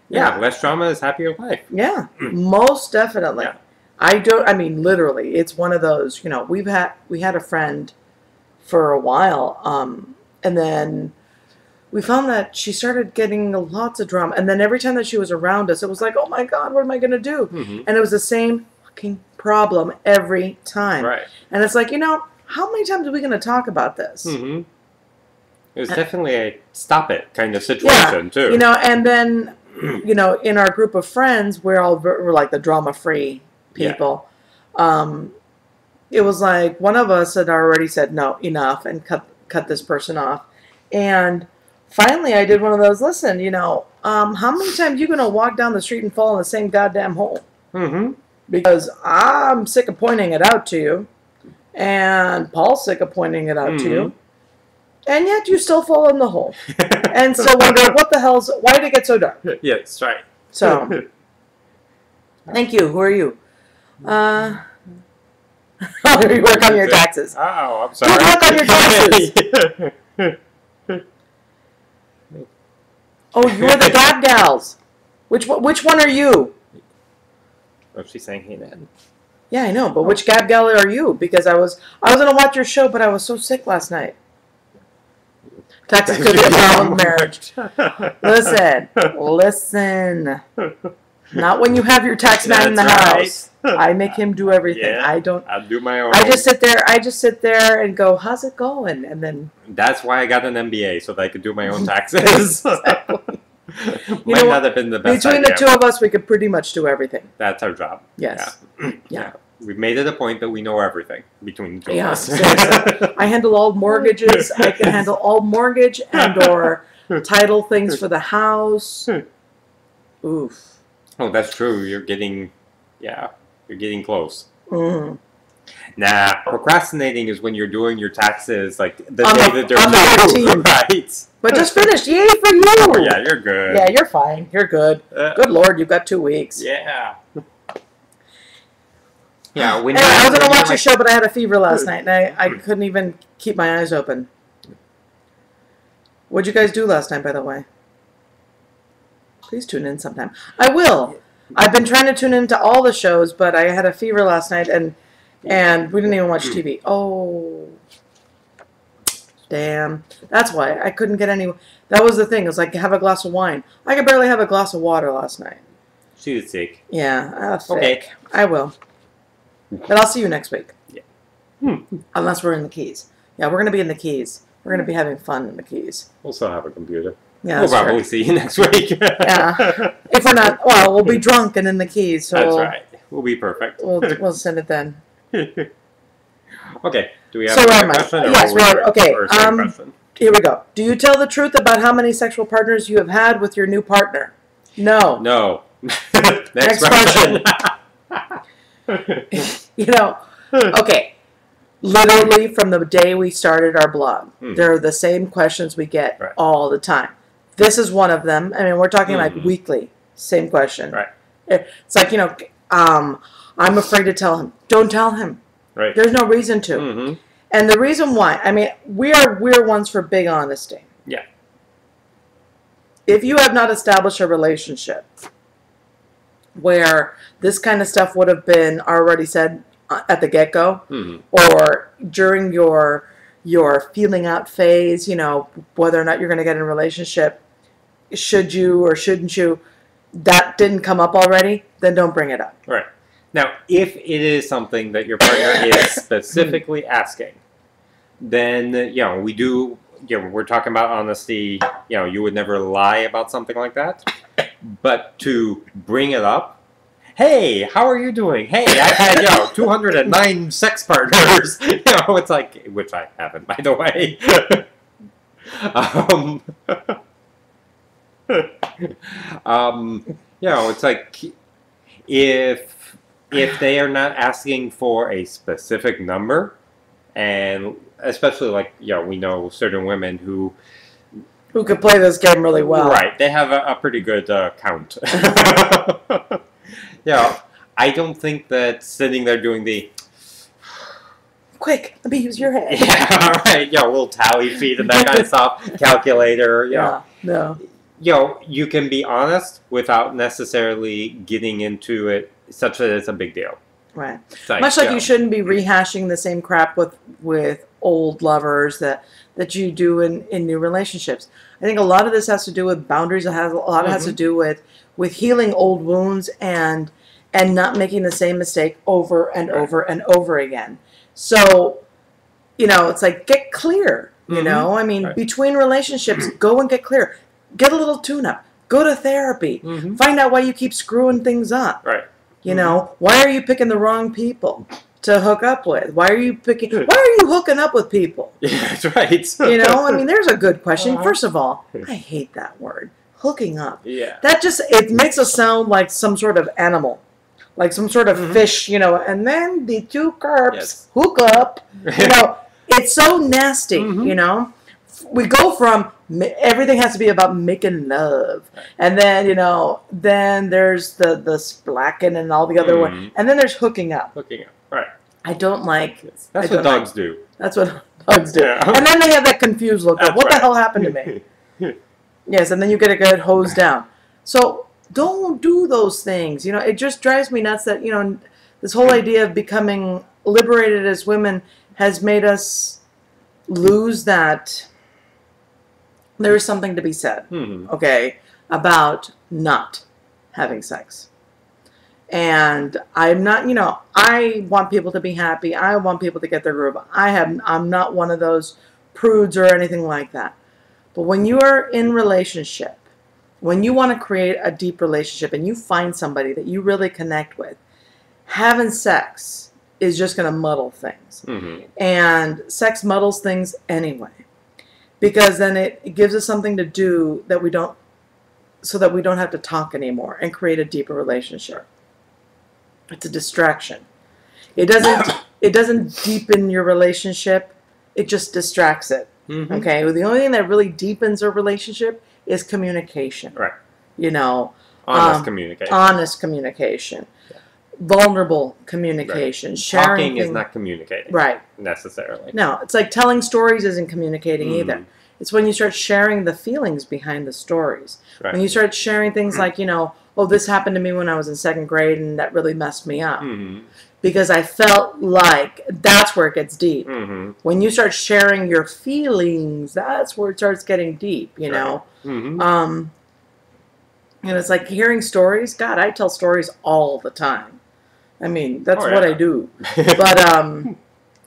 Yeah, less trauma is happier life. Yeah, most definitely. Yeah. Literally, it's one of those, we had a friend for a while, and then we found that she started getting lots of drama, and then every time that she was around us, it was like, oh my God, what am I going to do? Mm-hmm. And it was the same fucking problem every time. Right. And it's like, how many times are we going to talk about this? Mm-hmm. It was definitely a stop it kind of situation, too. And then, in our group of friends, we're like the drama-free people. Yeah. It was like one of us had already said, no, enough, and cut this person off. And finally, I did one of those, listen, how many times are you going to walk down the street and fall in the same goddamn hole? Mm-hmm. Because I'm sick of pointing it out to you, and Paul's sick of pointing it out to you, and yet you still fall in the hole. And so wonder, why did it get so dark? Yes, right. So, thank you. Who are you? You work on your taxes. Oh, I'm sorry. You work on your taxes. Oh, you're the Gab Gals. Which one are you? Oh, she's saying hey, Ned. Yeah, I know, but which Gab Gal are you? Because I was gonna watch your show, but I was so sick last night. Taxes could be a problem with marriage. Listen. Not when you have your tax man in the house. I make him do everything. Yeah, I'll do my own. I just sit there and go, how's it going? And then that's why I got an MBA, so that I could do my own taxes. Exactly. Might not have been the best between idea. the two of us, we could pretty much do everything. That's our job. Yes. Yeah. We've made it a point that we know everything between the two of us. Seriously. I handle all mortgages. I can handle all mortgage and or title things for the house. Oof. Oh, that's true. You're getting close. Mm-hmm. Nah, procrastinating is when you're doing your taxes like the On day that they're due. Right. But just finished. Yay for you. Oh, yeah, you're good. Yeah, you're fine. You're good. Good Lord, you've got 2 weeks. Yeah. Yeah, when Anyway, I was when gonna you're watch a show, but I had a fever last night, and I couldn't even keep my eyes open. What'd you guys do last night, by the way? Please tune in sometime. I will. I've been trying to tune into all the shows, but I had a fever last night, and we didn't even watch TV. Oh, damn. That's why I couldn't get any. That was the thing. It was like, have a glass of wine. I could barely have a glass of water last night. She was sick. Yeah, thick. Okay. I will. But I'll see you next week. Yeah. Unless we're in the Keys. Yeah, we're going to be in the Keys. We're going to be having fun in the Keys. We'll still have a computer. Yeah, we'll that's probably see you next week. Yeah. If we're not, well, we'll be drunk and in the Keys. So That's right. We'll be perfect. We'll send it then. Okay. Do we have So where a am I? question? Or Yes, we're- okay. or same question? Here we go. Do you tell the truth about how many sexual partners you have had with your new partner? No. No. Next question. You know, okay. Literally from the day we started our blog, there are the same questions we get all the time. This is one of them. I mean, we're talking like weekly. Same question. Right. It's like, I'm afraid to tell him. Don't tell him. Right. There's no reason to. Mm-hmm. And the reason why, I mean, we're ones for big honesty. Yeah. If you have not established a relationship where this kind of stuff would have been already said at the get-go, or during your feeling out phase, whether or not you're going to get in a relationship, should you or shouldn't you, that didn't come up already, then don't bring it up. Right. Now, if it is something that your partner is specifically asking, then, we do, we're talking about honesty. You would never lie about something like that. But to bring it up, hey, how are you doing? Hey, I've had, 209 sex partners. It's like, which I haven't, by the way. It's like, if they are not asking for a specific number, and especially like, we know certain women who could play this game really well. Right, they have a pretty good count. I don't think that sitting there doing the quick, let me use your head. Yeah, right. We'll tally feet and that kind of stuff. Calculator. No. You can be honest without necessarily getting into it such that it's a big deal. Right. Like, Much like you shouldn't be rehashing the same crap with old lovers that you do in new relationships. I think a lot of this has to do with boundaries. It has a lot has to do with healing old wounds and not making the same mistake over and over and over again. So, it's like, get clear, I mean, between relationships, go and get clear. Get a little tune-up. Go to therapy. Find out why you keep screwing things up. Right. Why are you picking the wrong people to hook up with? Why are you hooking up with people? Yeah, that's right. I mean, there's a good question. First of all, I hate that word, hooking up. Yeah. That it makes us sound like some sort of animal. Like some sort of fish, and then the two carps hook up. It's so nasty, We go from everything has to be about making love, and then then there's the splacking and all the other one, and then there's hooking up. Hooking up, right? I don't like. That's what dogs do. That's what dogs do. Yeah. And then they have that confused look. Of, what the hell happened to me? Yes, and then you get a good hose down. So don't do those things. It just drives me nuts that this whole idea of becoming liberated as women has made us lose that. There is something to be said, okay, about not having sex. And I'm not, I want people to be happy. I want people to get their groove. I'm not one of those prudes or anything like that. But when you are in relationship, when you want to create a deep relationship and you find somebody that you really connect with, having sex is just going to muddle things. And sex muddles things anyway. Because then it gives us something to do so that we don't have to talk anymore and create a deeper relationship. It's a distraction. It doesn't deepen your relationship. It just distracts it. Okay? Well, the only thing that really deepens a relationship is communication. Right. Honest communication. Honest communication. Yeah. vulnerable communication. Right. Sharing Talking is things- not communicating. Right. Necessarily. No, it's like telling stories isn't communicating either. Mhm. It's when you start sharing the feelings behind the stories. Right. When you start sharing things like, you know, oh, this happened to me when I was in second grade and that really messed me up. Mhm. Because I felt like that's where it gets deep. Mhm. When you start sharing your feelings, that's where it starts getting deep, you know. Mhm. And it's like hearing stories. God, I tell stories all the time. I mean, that's what I do. But,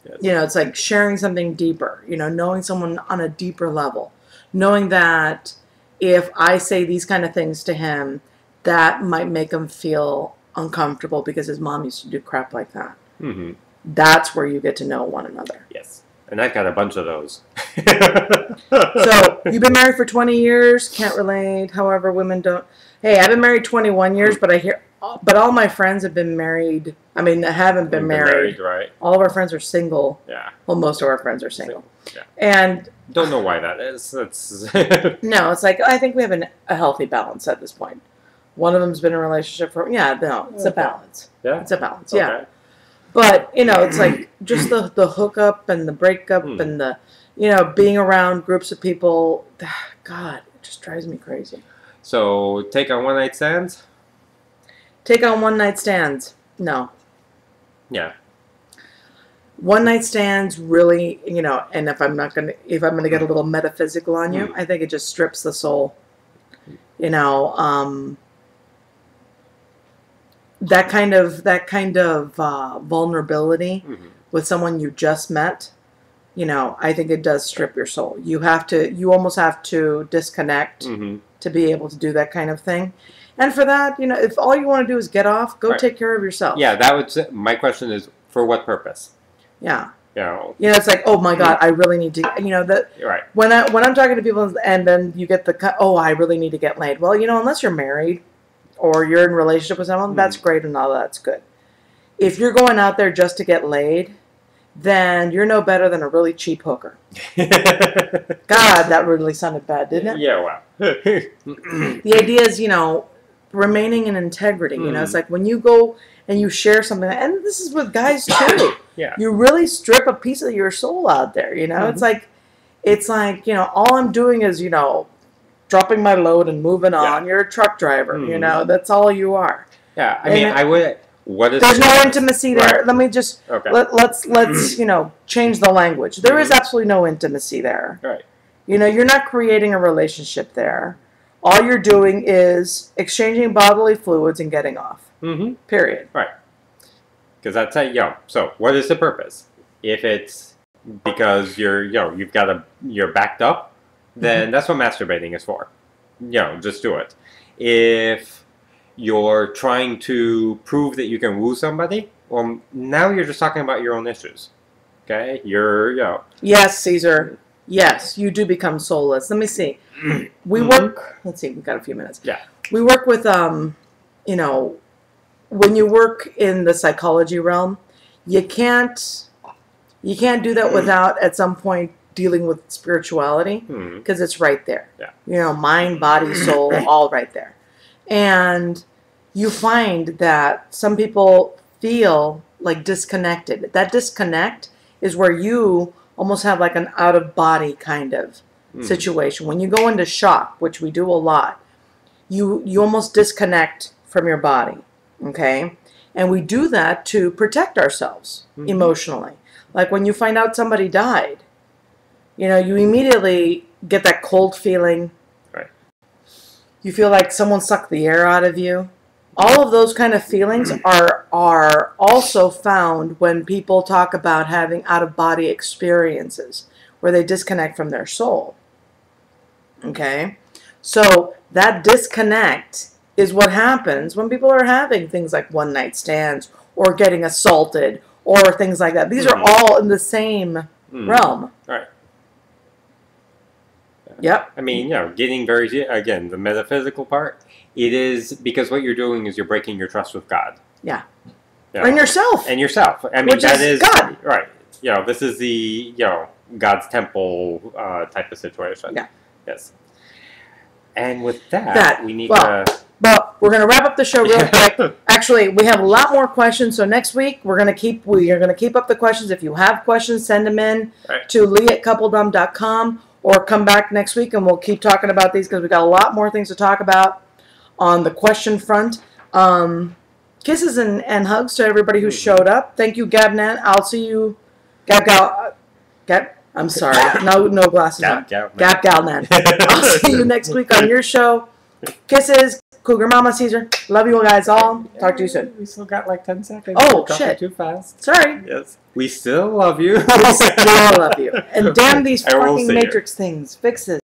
Yes. you know, it's like sharing something deeper, you know, knowing someone on a deeper level. Knowing that if I say these kind of things to him, that might make him feel uncomfortable because his mom used to do crap like that. Mhm. That's where you get to know one another. Yes. And I've got a bunch of those. So, you've been married for 20 years, can't relate. However, women don't. Hey, I've been married 21 years, but all my friends have been married. I mean, haven't been married. Right. All of our friends are single. Yeah. Well, most of our friends are single. Yeah. And Don't know why that is. That's no, it's like, I think we have a healthy balance at this point. One of them's been in a relationship for, it's a balance. Yeah. It's a balance, yeah. Okay. But, you know, it's like just the hookup and the breakup and the, you know, being around groups of people. God, it just drives me crazy. So, take on one night stands? Take on one night stands. No. Yeah. One night stands really, you know, and if I'm gonna get a little metaphysical on you, I think it just strips the soul. You know, that kind of vulnerability with someone you just met, you know, I think it does strip your soul. You almost have to disconnect to be able to do that kind of thing. And for that, you know, if all you want to do is get off, go take care of yourself. Yeah, my question is, for what purpose? Yeah. You know, it's like, oh my God, I really need to, you know, that right. when I'm talking to people and then you get I really need to get laid. Well, you know, unless you're married or you're in a relationship with someone, that's great and all that's good. If you're going out there just to get laid, then you're no better than a really cheap hooker. God, that really sounded bad, didn't it? Yeah, wow. The idea is, you know, remaining in integrity. You know, it's like when you go and you share something, and this is with guys too. Yeah. You really strip a piece of your soul out there. You know, it's like, you know, all I'm doing is, you know, dropping my load and moving on. You're a truck driver. You know, that's all you are. Yeah, I mean, I would. What is? There's no intimacy there. Right. Let me just let's you know, change the language. There is absolutely no intimacy there. Right. You know, you're not creating a relationship there. All you're doing is exchanging bodily fluids and getting off. Period. Right. Because that's so what is the purpose? If it's because you're backed up, then that's what masturbating is for. Just do it. If you're trying to prove that you can woo somebody, well, now you're just talking about your own issues. Okay? Yes, Caesar. Yes, you do become soulless. Let me see. We work. Let's see. We've got a few minutes. Yeah. We work with you know, when you work in the psychology realm, you can't do that without at some point dealing with spirituality, because it's right there. Yeah. You know, mind, body, soul, all right there. And you find that some people feel like disconnected. That disconnect is where you almost have like an out-of-body kind of situation. When you go into shock, which we do a lot, you almost disconnect from your body, okay? And we do that to protect ourselves emotionally. Like when you find out somebody died, you know, you immediately get that cold feeling. Right. You feel like someone sucked the air out of you. All of those kind of feelings are also found when people talk about having out-of-body experiences where they disconnect from their soul. Okay? So that disconnect is what happens when people are having things like one-night stands or getting assaulted or things like that. These are all in the same realm. Right. Yep. I mean, getting again, the metaphysical part, it is because what you're doing is you're breaking your trust with God. Yeah. And yourself. And yourself. I mean, which that is is God. Right. This is the, God's temple type of situation. Yeah. Yes. And with that we need to... But we're gonna wrap up the show real quick. Actually, we have a lot more questions. So next week we are gonna keep up the questions. If you have questions, send them in to lee@coupledom.com or come back next week and we'll keep talking about these because we got a lot more things to talk about on the question front. Kisses and hugs to everybody who showed up. Thank you, Gabnan. I'll see you, Gab. I'm sorry, no glasses on. Gab Galnan. I'll see you next week on your show. Kisses, Cougar Mama Caesar. Love you guys all. Talk to you soon. We still got like 10 seconds. Oh, shit. Too fast. Sorry. Yes. We still love you. We still love you. And damn these fucking Matrix things. Fix this.